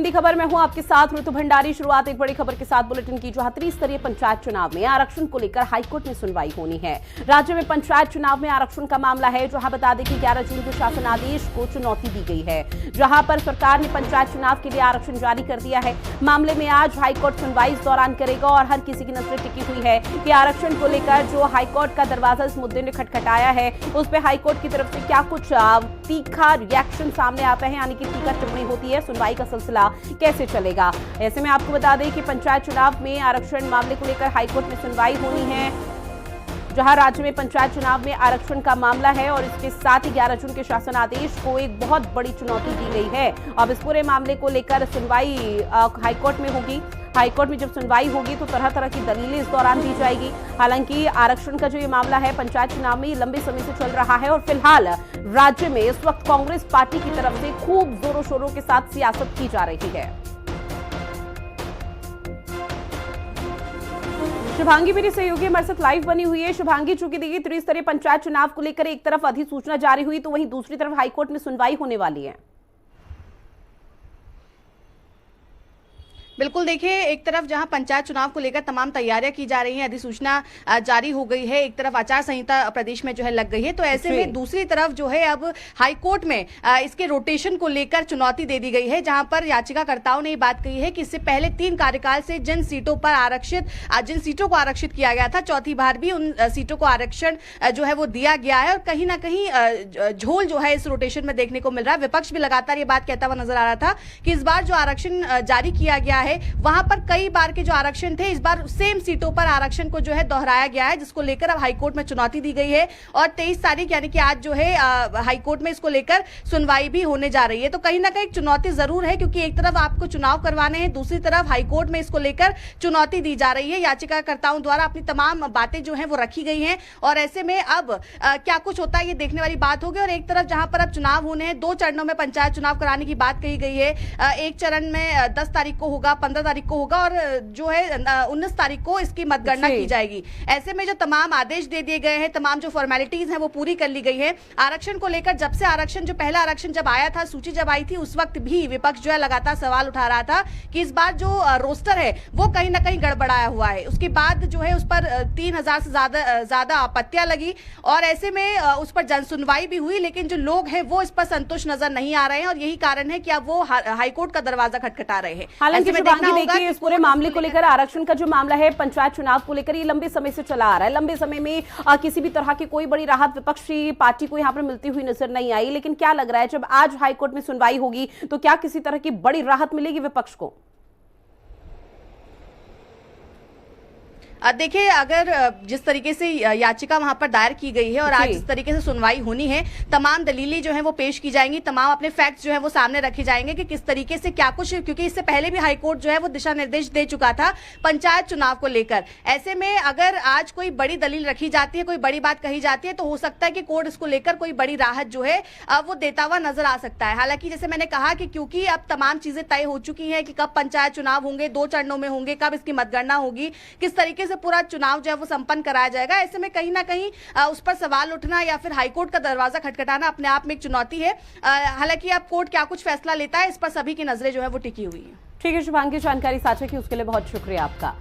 बड़ी खबर में हूं आपके साथ ऋतु भंडारी। शुरुआत एक बड़ी खबर के साथ बुलेटिन की, जहां त्रिस्तरीय पंचायत चुनाव में आरक्षण को लेकर हाईकोर्ट में सुनवाई होनी है। राज्य में पंचायत चुनाव में आरक्षण का मामला है, जहां बता दें कि 11 जून को शासन आदेश को चुनौती दी गई है, जहां पर सरकार ने पंचायत चुनाव के लिए आरक्षण जारी कर दिया है। मामले में आज हाईकोर्ट सुनवाई इस दौरान करेगा और हर किसी की नजर टिकी हुई है कि आरक्षण को लेकर जो हाईकोर्ट का दरवाजा इस मुद्दे ने खटखटाया है, उस पर हाईकोर्ट की तरफ से क्या कुछ तीखा रिएक्शन सामने आता है, यानी कि तीखा टिप्पणी होती है, सुनवाई का सिलसिला कैसे चलेगा। ऐसे में आपको बता दें कि पंचायत चुनाव में आरक्षण मामले को लेकर हाईकोर्ट में सुनवाई होनी है, जहां राज्य में पंचायत चुनाव में आरक्षण का मामला है और इसके साथ ही 11 जून के शासन आदेश को एक बहुत बड़ी चुनौती दी गई है। अब इस पूरे मामले को लेकर सुनवाई हाईकोर्ट में होगी। हाईकोर्ट में जब सुनवाई होगी तो तरह तरह की दलीलें इस दौरान दी जाएगी। हालांकि आरक्षण का जो ये मामला है पंचायत चुनाव में लंबे समय से चल रहा है और फिलहाल राज्य में इस वक्त कांग्रेस पार्टी की तरफ से खूब जोरों शोरों के साथ सियासत की जा रही है। शुभांगी मेरी सहयोगी हमारे साथ लाइव बनी हुई है। शुभांगी, चूंकि देखिए त्रिस्तरीय पंचायत चुनाव को लेकर एक तरफ अधिसूचना जारी हुई तो वहीं दूसरी तरफ हाईकोर्ट में सुनवाई होने वाली है। बिल्कुल, देखिए एक तरफ जहां पंचायत चुनाव को लेकर तमाम तैयारियां की जा रही हैं, अधिसूचना जारी हो गई है, एक तरफ आचार संहिता प्रदेश में जो है लग गई है, तो ऐसे में दूसरी तरफ जो है अब हाईकोर्ट में इसके रोटेशन को लेकर चुनौती दे दी गई है, जहां पर याचिकाकर्ताओं ने ये बात कही है कि इससे पहले 3 कार्यकाल से जिन सीटों को आरक्षित किया गया था, चौथी बार भी उन सीटों को आरक्षण जो है वो दिया गया है और कहीं ना कहीं झोल जो है इस रोटेशन में देखने को मिल रहा है। विपक्ष भी लगातार ये बात कहता हुआ नजर आ रहा था कि इस बार जो आरक्षण जारी किया गया है वहां पर कई बार के जो आरक्षण थे, इस बार सेम सीटों पर आरक्षण को जो है दोहराया गया है, जिसको लेकर अब हाईकोर्ट में चुनौती दी गई है और 23 तारीख यानी कि आज जो है हाईकोर्ट में इसको लेकर सुनवाई भी होने जा रही है। तो कहीं ना कहीं चुनौती जरूर है, क्योंकि एक तरफ आपको चुनाव करवाने हैं, दूसरी तरफ हाईकोर्ट में इसको लेकर चुनौती दी जा रही है। याचिकाकर्ताओं द्वारा अपनी तमाम बातें जो है वो रखी गई हैं और ऐसे में अब क्या कुछ होता है ये देखने वाली बात होगी। और एक तरफ जहां पर अब चुनाव होने हैं, 2 चरणों में पंचायत चुनाव कराने की बात कही गई है। एक चरण में 10 तारीख को होगा, 15 तारीख को होगा और जो है 19 तारीख को इसकी मतगणना की जाएगी। ऐसे में जो तमाम आदेश दे दिए गए हैं, तमाम जो फॉर्मेलिटीज हैं वो पूरी कर ली गई है। आरक्षण को लेकर जब से पहला आरक्षण जब आया था, सूची जब आई थी, उस वक्त भी विपक्ष जो है लगातार सवाल उठा रहा था कि इस बार जो रोस्टर है वो कहीं ना कहीं गड़बड़ाया हुआ है। उसके बाद जो है उस पर 3000 से ज्यादा आपत्तियां लगी और ऐसे में उस पर जन सुनवाई भी हुई, लेकिन जो लोग हैं वो इस पर संतुष्ट नजर नहीं आ रहे हैं और यही कारण है कि अब वो हाईकोर्ट का दरवाजा खटखटा रहे हैं। हालांकि देखिए इस पूरे मामले को लेकर, आरक्षण का जो मामला है पंचायत चुनाव को लेकर, ये लंबे समय से चला आ रहा है। लंबे समय में किसी भी तरह की कोई बड़ी राहत विपक्षी पार्टी को यहां पर मिलती हुई नजर नहीं आई, लेकिन क्या लग रहा है जब आज हाईकोर्ट में सुनवाई होगी तो क्या किसी तरह की बड़ी राहत मिलेगी विपक्ष को? देखिए, अगर जिस तरीके से याचिका वहां पर दायर की गई है और आज जिस तरीके से सुनवाई होनी है, तमाम दलीलें जो है वो पेश की जाएंगी, तमाम अपने फैक्ट्स जो है वो सामने रखे जाएंगे कि किस तरीके से क्या कुछ, क्योंकि इससे पहले भी हाईकोर्ट जो है वो दिशा निर्देश दे चुका था पंचायत चुनाव को लेकर। ऐसे में अगर आज कोई बड़ी दलील रखी जाती है, कोई बड़ी बात कही जाती है, तो हो सकता है कि कोर्ट इसको लेकर कोई बड़ी राहत जो है वो देता हुआ नजर आ सकता है। हालांकि जैसे मैंने कहा कि क्योंकि अब तमाम चीजें तय हो चुकी है कि कब पंचायत चुनाव होंगे, 2 चरणों में होंगे, कब इसकी मतगणना होगी, किस तरीके से पूरा चुनाव जो है वो संपन्न कराया जाएगा, ऐसे में कहीं ना कहीं उस पर सवाल उठना या फिर हाईकोर्ट का दरवाजा खटखटाना अपने आप में एक चुनौती है। हालांकि अब कोर्ट क्या कुछ फैसला लेता है, इस पर सभी की नजरें जो है वो टिकी हुई है। ठीक है शुभांगी, जानकारी साझा की उसके लिए बहुत शुक्रिया आपका।